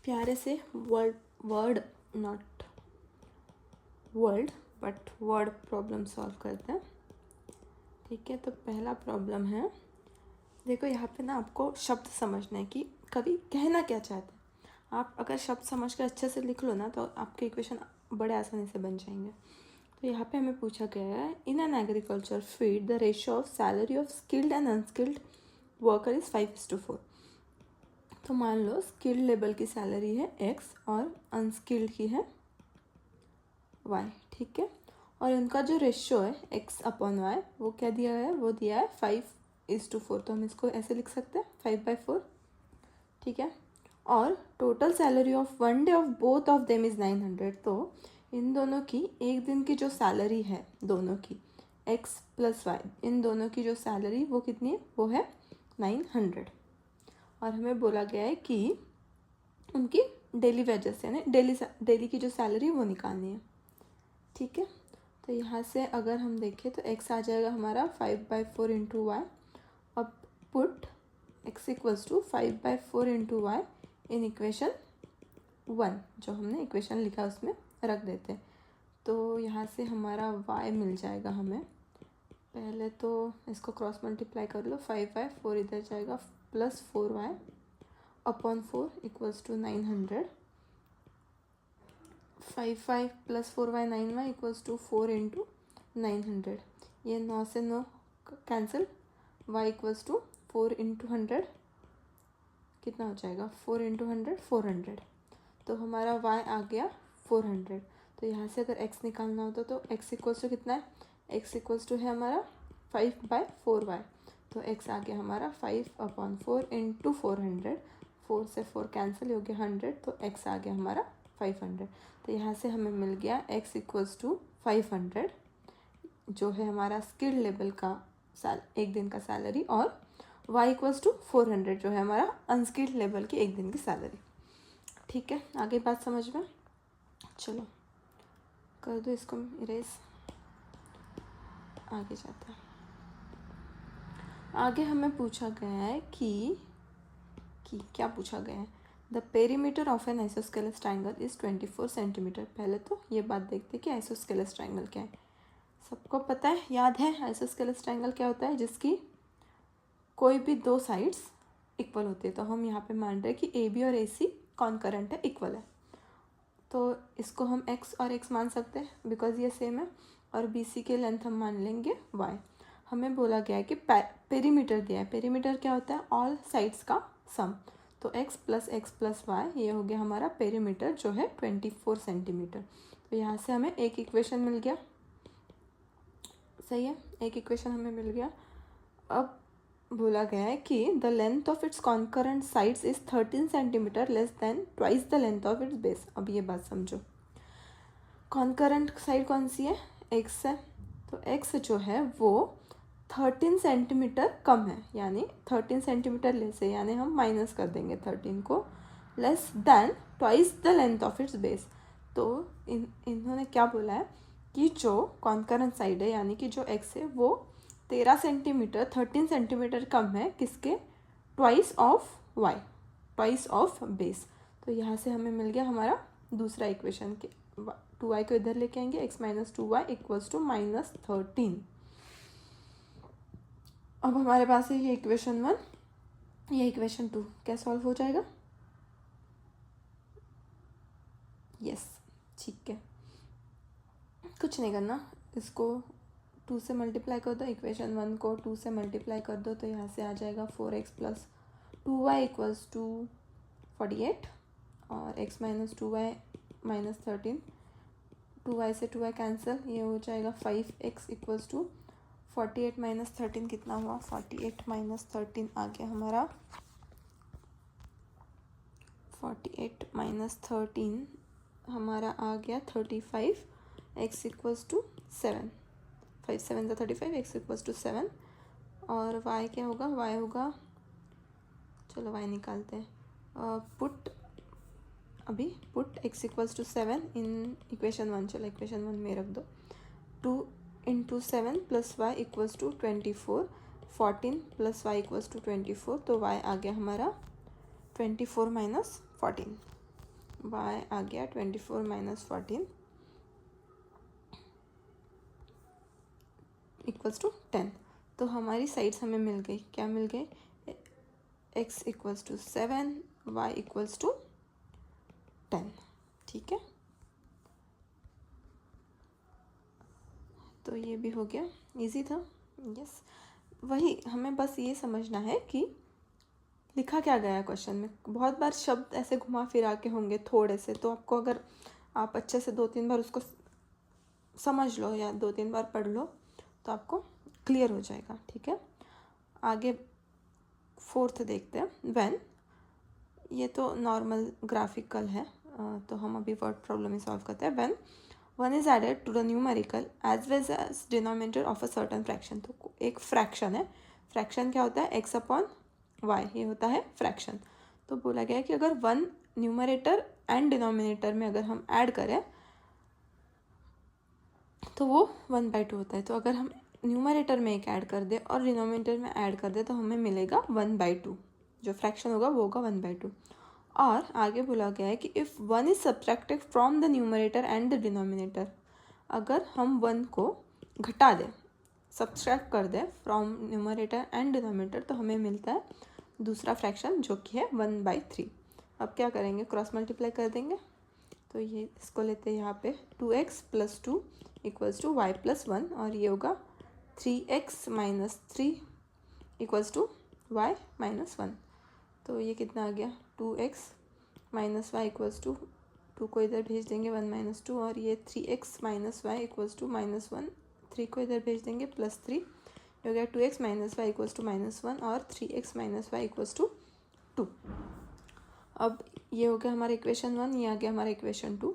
प्यारे से word not world but word problem solve करते हैं। ठीक है, तो पहला प्रॉब्लम है, देखो यहाँ पे ना आपको शब्द समझना है कि कवि कहना क्या चाहते हैं। आप अगर शब्द समझ कर अच्छे से लिख लो ना तो आपके इक्वेशन बड़े आसानी से बन जाएंगे। तो यहाँ पे हमें पूछा गया है, in an agriculture field the ratio of salary of skilled and unskilled worker is 5:4। तो मान लो स्किल्ड लेवल की सैलरी है x और अनस्किल्ड की है y। ठीक है, और इनका जो रेशियो है x/y वो क्या दिया है, वो दिया है 5:4। तो हम इसको ऐसे लिख सकते हैं 5/4। ठीक है, और total salary of one day of both of them is 900। तो इन दोनों की एक दिन की जो सैलरी है, दोनों की x + y, इन दोनों की जो सैलरी वो कितनी है, वो है 900। और हमें बोला गया है कि उनकी डेली वेजेस यानी डेली की जो सैलरी वो निकालनी है। ठीक है, तो यहाँ से अगर हम देखें तो x आ जाएगा हमारा 5/4 × y। अब put x = 5/4 × y in equation 1, जो हमने इक्वेशन लिखा उसमें रख देते हैं। तो यहाँ से हमारा y मिल जाएगा हमें। पहले तो इसको क्रॉस मल्टीप्लाई कर लो, 5/4 इधर जाएगा +4y अपॉन 4 = 900। 5 + 4y 9y = 4 × 900। ये 9 से 9 कैंसिल, y = 4 × 100 कितना हो जाएगा, 4 × 100 400। तो हमारा y आ गया 400। तो यहाँ से अगर x निकालना होता तो x = कितना है, x = है हमारा 5/4y। तो x आ गया हमारा 5/4 × 400। 4 से 4 कैंसिल हो गया 100, तो x आ गया हमारा 500। तो यहाँ से हमें मिल गया x = 500 जो है हमारा स्किल लेवल का एक दिन का सैलरी, और y = 400 जो है हमारा अनस्किल्ड लेवल की एक दिन की सैलरी। ठीक है, आगे बात समझ में। चलो कर दो इसको इरेज, आगे जाता है। आगे हमें पूछा गया है कि क्या पूछा गया है, the perimeter of an isosceles triangle is 24 centimetre. पहले तो ये बात देखते हैं कि आइसोस्केलेस ट्राइंगल क्या है। सबको पता है, याद है आइसोस्केलेस ट्राइंगल क्या होता है, जिसकी कोई भी दो साइड्स इक्वल होती है। तो हम यहाँ पे मान रहे हैं कि AB और AC कॉन्करेंट है, इक्वल है। तो इसको हम x और x मान सकते हैं बिकॉज ये सेम है, और BC के लेंथ हम मान लेंगे y। हमें बोला गया है कि पेरीमीटर दिया है। पेरीमीटर क्या होता है, ऑल साइड्स का सम। तो x + x + y ये हो गया हमारा पेरीमीटर जो है 24 सेंटीमीटर। तो यहाँ से हमें एक इक्वेशन मिल गया, सही है, एक इक्वेशन हमें मिल गया। अब बोला गया है कि the length of its concurrent sides is 13 centimetre less than twice the length of its base. अब ये बात समझो, कॉन्करेंट साइड कौन सी है, x है। तो x जो है वो 13 सेंटीमीटर कम है, यानी 13 सेंटीमीटर लेस है, यानी हम माइनस कर देंगे 13 को, less than twice the length of its base. तो इन्होंने क्या बोला है कि जो कॉन्करेंट साइड है यानी कि जो x है वो 13 सेंटीमीटर कम है, किसके, twice of y, twice of base. तो यहाँ से हमें मिल गया हमारा दूसरा इक्वेशन के 2y को इधर लेके आएंगे, x - 2y = -13। अब हमारे पास है ये इक्वेशन 1, ये इक्वेशन 2 क्या सॉल्व हो जाएगा, यस। ठीक है, कुछ नहीं करना, इसको 2 से मल्टीप्लाई कर दो, इक्वेशन 1 को 2 से मल्टीप्लाई कर दो, तो यहाँ से आ जाएगा 4x + 2y = 48, और x - 2y - 13, 2y से 2y कैंसिल, ये हो जाएगा 5x = 48 - 13 कितना हुआ, 48 - 13 आ गया हमारा 48 - 13 हमारा आ गया 35, x = 7, 5 7 35, x = 7। और y क्या होगा, y होगा, चलो y निकालते हैं, पुट x = 7 इन इक्वेशन 1, चलो इक्वेशन 1 में रख दो, 2 × 7 + y = 24, 14 + y = 24। तो y आ गया हमारा 24 - 14। y आ गया 24 माइनस 14 इक्वल्स टू 10। तो हमारी साइड्स हमें मिल गई, क्या मिल गई, x equals to 7, y equals to 10। ठीक है, तो ये भी हो गया, इजी था। यस, वही हमें बस ये समझना है कि लिखा क्या गया है क्वेश्चन में। बहुत बार शब्द ऐसे घुमा फिरा के होंगे थोड़े से, तो आपको अगर आप अच्छे से 2-3 बार उसको समझ लो या 2-3 बार पढ़ लो तो आपको क्लियर हो जाएगा। ठीक है, आगे 4th देखते हैं। व्हेन, ये तो नॉर्मल ग्राफिकल है, तो हम अभी वर्ड प्रॉब्लम ही सॉल्व करते हैं। When one is added to the numerical as well as denominator of a certain fraction. तो एक फ्रैक्शन है, फ्रैक्शन क्या होता है, एक्स अपॉन वाई, ये होता है फ्रैक्शन। तो बोला गया है कि अगर वन न्यूमरेटर एंड डिनोमिनेटर में अगर हम ऐड करें तो वो 1/2 होता है। तो अगर हम न्यूमरेटर में एक ऐड कर दे और डिनोमिनेटर में ऐड कर दे तो हमें मिलेगा 1/2, जो फ्रैक्शन होगा वो होगा 1/2। और आगे बोला गया है कि if one is subtracted from the numerator and the denominator, अगर हम वन को घटा दें, सब्ट्रैक्ट कर दें फ्रॉम न्यूमरेटर एंड डिनोमिनेटर, तो हमें मिलता है दूसरा फ्रैक्शन जो कि है 1/3। अब क्या करेंगे, क्रॉस मल्टीप्लाई कर देंगे। तो ये इसको लेते हैं यहाँ पे 2x + 2 इक्वल्स टू y + 1, और ये होगा 3x - 3 इक्वल्स टू y - 1। तो ये कितना आ गया, 2x - y इक्वल्स टू 2 को इधर भेज देंगे 1 - 2, और ये 3x - y इक्वल्स टू -1, 3 को इधर भेज देंगे +3, हो गया 2x - y इक्वल्स टू -1 और 3x - y इक्वल्स टू 2। अब ये हो गया हमारा इक्वेशन 1, ये आ गया हमारा इक्वेशन 2।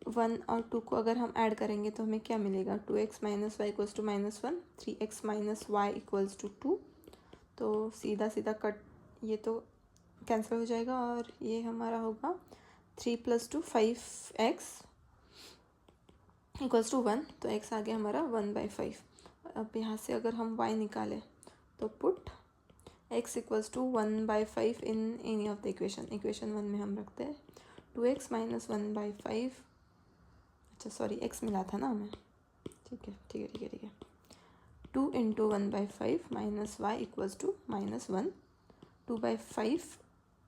1 और 2 को अगर हम ऐड करेंगे तो हमें क्या मिलेगा, 2x - y equals to -1, 3x - y equals to 2। तो सीधा सीधा कट, ये तो कैंसिल हो जाएगा, और ये हमारा होगा 3 + 2 5x इक्वल्स टू 1। तो x आ गया हमारा 1/5। अब यहाँ से अगर हम y निकालें तो put x equals to 1/5 in any of the equation. Equation 1 में हम रखते हैं 2x - 1/5, अच्छा सॉरी x मिला था ना हमें, ठीक है 2 × 1/5 - y इक्वल्स टू -1, 2/5,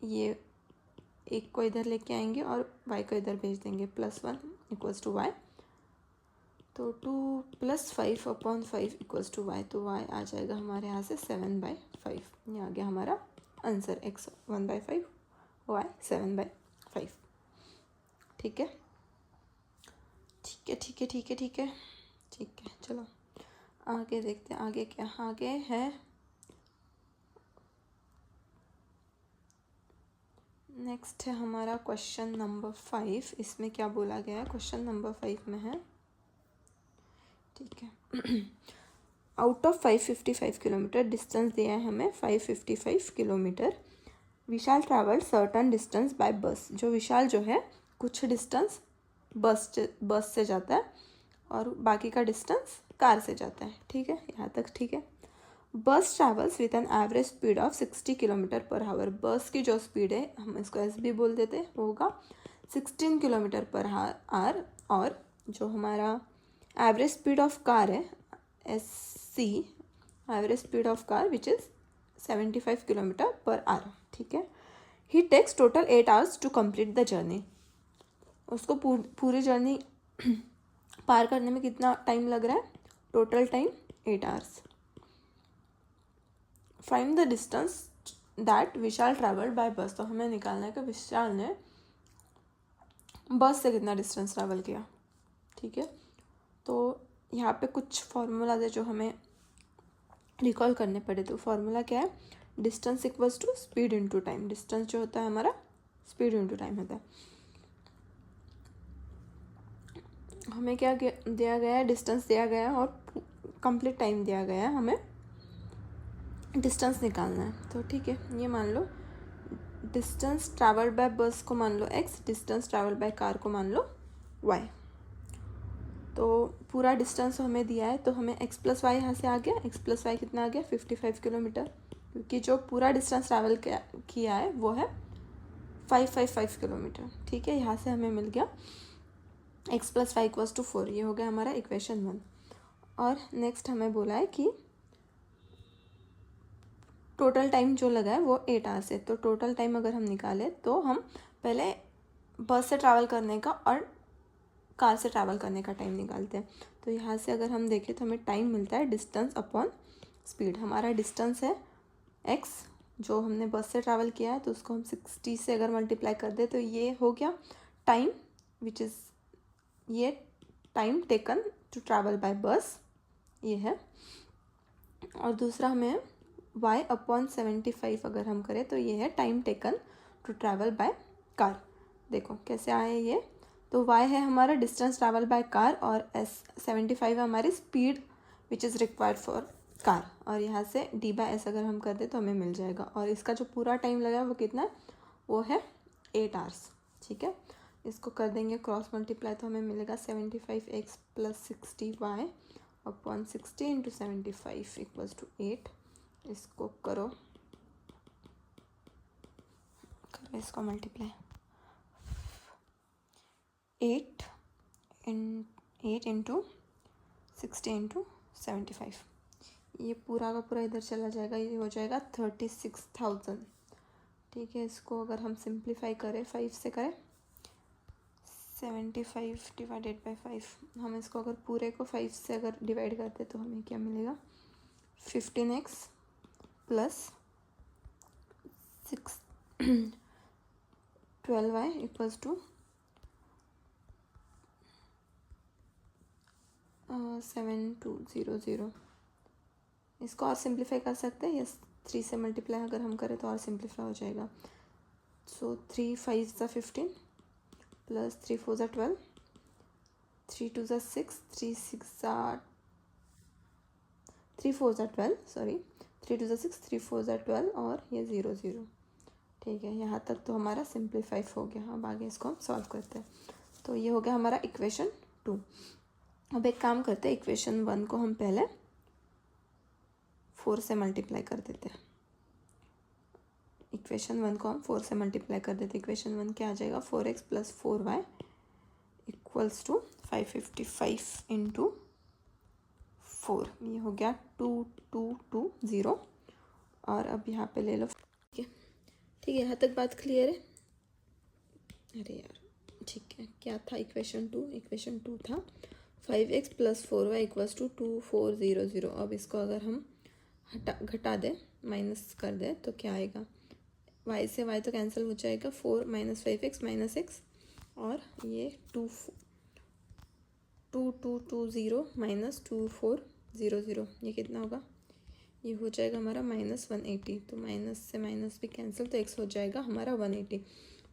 ये एक को इधर लेके आएंगे और y को इधर भेज देंगे, +1 इक्वल्स टू y। तो 2 + 5/5 इक्वल्स टू y, तो y आ जाएगा हमारे यहाँ से 7/5। ये आ गया हमारा आंसर, x 1/5, y 7/5। ठीक है, चलो आगे देखते हैं। आगे क्या, आगे है नेक्स्ट है हमारा क्वेश्चन नंबर 5। इसमें क्या बोला गया है, क्वेश्चन नंबर 5 में है, ठीक है, आउट ऑफ 555 किलोमीटर डिस्टेंस दिया है हमें 555 kilometre. Vishal travel certain distance by बस। जो विशाल जो है कुछ डिस्टेंस बस से जाता है और बाकी का डिस्टेंस कार से जाता है। ठीक है, यहाँ तक ठीक है। बस travels with an average speed of 60 km/h। बस की जो स्पीड है, हम इसको एस भी बोल देते हैं, वो होगा 16 km/h। और जो हमारा एवरेज स्पीड ऑफ कार है, SC, average speed of car which is 75 km/h। ठीक है, he takes total 8 hours to complete the journey. उसको पूरी जर्नी पार करने में कितना टाइम लग रहा है, total time 8 hours। Find the distance that Vishal travelled bye बस। तो हमें निकालना है कि विशाल ने बस से कितना डिस्टेंस ट्रैवल किया। ठीक है, तो यहाँ पे कुछ फार्मूलाज है जो हमें रिकॉल करने पड़े। तो फार्मूला क्या है, distance equals to speed into time. Distance जो होता है हमारा स्पीड इनटू टाइम होता है। हमें क्या दिया गया है, डिस्टेंस दिया गया है और कंप्लीट टाइम दिया गया है, हमें डिस्टेंस निकालना है। तो ठीक है, ये मान लो डिस्टेंस ट्रैवल्ड बाय बस को मान लो x, distance travelled by car को मान लो y। तो पूरा डिस्टेंस हमें दिया है, तो हमें x + y यहाँ से आ गया। x + y कितना आ गया, 55 किलोमीटर, क्योंकि जो पूरा डिस्टेंस ट्रैवल किया है वो है 555 किलोमीटर। ठीक है, यहाँ से हमें मिल गया x + y = 4। ये हो गया हमारा इक्वेशन 1। और नेक्स्ट हमें बोला है कि टोटल टाइम जो लगा है वो 8 आवर्स है। तो टोटल टाइम अगर हम निकालें तो हम पहले बस से ट्रैवल करने का और कार से ट्रैवल करने का टाइम निकालते हैं। तो यहाँ से अगर हम देखें तो हमें टाइम मिलता है डिस्टेंस अपॉन स्पीड। हमारा डिस्टेंस है x, जो हमने बस से ट्रैवल किया है, तो उसको हम 60 से अगर मल्टीप्लाई कर दें तो ये हो गया टाइम, विच इज़ ये time taken to travel by bus, ये है। और दूसरा हमें y/75 अगर हम करें तो ये है time taken to travel by car. देखो कैसे आए ये। तो y है हमारा डिस्टेंस ट्रैवल बाय कार और 75 है हमारी speed which is required for car. और यहाँ से d/s अगर हम कर दें तो हमें मिल जाएगा। और इसका जो पूरा टाइम लगा है वो कितना है, वो है 8 आवर्स। ठीक है, इसको कर देंगे क्रॉस मल्टीप्लाई तो हमें मिलेगा 75x + 60y/60 × 75 = 8। इसको करो इसको मल्टीप्लाई 8 × 60 × 75। ये पूरा का पूरा इधर चला जाएगा, ये हो जाएगा 36,000। ठीक है, इसको अगर हम सिंप्लीफाई करें 5 से करें 75 / 5, हम इसको अगर पूरे को 5 से अगर डिवाइड करते तो हमें क्या मिलेगा 15x + 12y = 7200। इसको और सिंप्लीफाई कर सकते हैं, यस 3 से मल्टीप्लाई अगर हम करें तो और सिंप्लीफाई हो जाएगा। सो 3 × 5 = 15 + 3 × 4 = 12, 3 × 2 = 6, 3 × 4 = 12, सॉरी 3 × 2 = 6, 3 × 4 = 12 और ये 0 0। ठीक है, यहाँ तक तो हमारा सिंप्लीफाई हो गया। अब आगे इसको हम सॉल्व करते हैं। तो ये हो गया हमारा इक्वेशन 2। अब एक काम करते हैं, इक्वेशन 1 को हम पहले 4 से मल्टीप्लाई कर देते हैं। इक्वेशन 1 को हम 4 से मल्टीप्लाई कर देते हैं। इक्वेशन 1 क्या आ जाएगा 4x + 4y = 555 × 4। ये हो गया 2220। और अब यहाँ पे ले लो। ठीक है, यहाँ तक बात क्लियर है। अरे यार, ठीक है, क्या था इक्वेशन 2? इक्वेशन 2 था 5x + 4y = 2400। अब इसको अगर हम घटा दें, माइनस कर दें तो क्या आएगा, y से y तो कैंसिल हो जाएगा, 4 - 5x - x, और ये 2220 - 2400, ये कितना होगा, ये हो जाएगा हमारा -180। तो माइनस से माइनस भी कैंसिल, तो x हो जाएगा हमारा 180।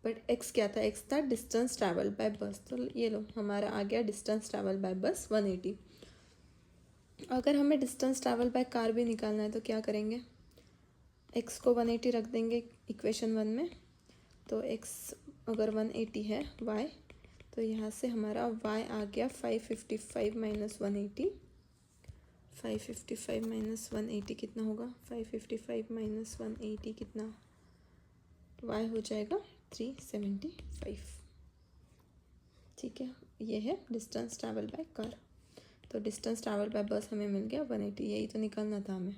बट x क्या था, x था डिस्टेंस ट्रैवल बाय बस। तो ये लो हमारा आ गया डिस्टेंस ट्रैवल बाय बस 180। अगर हमें डिस्टेंस ट्रैवल बाय कार भी निकालना है तो क्या करेंगे, x को 180 रख देंगे इक्वेशन 1 में। तो x अगर 180 है y, तो यहाँ से हमारा y आ गया 555 - 180। 555 - 180 कितना होगा, 555 - 180 कितना, y हो जाएगा 375। ठीक है, ये है डिस्टेंस ट्रैवल बाय कार। तो डिस्टेंस ट्रैवल बाय बस हमें मिल गया 180। यही तो निकालना था हमें।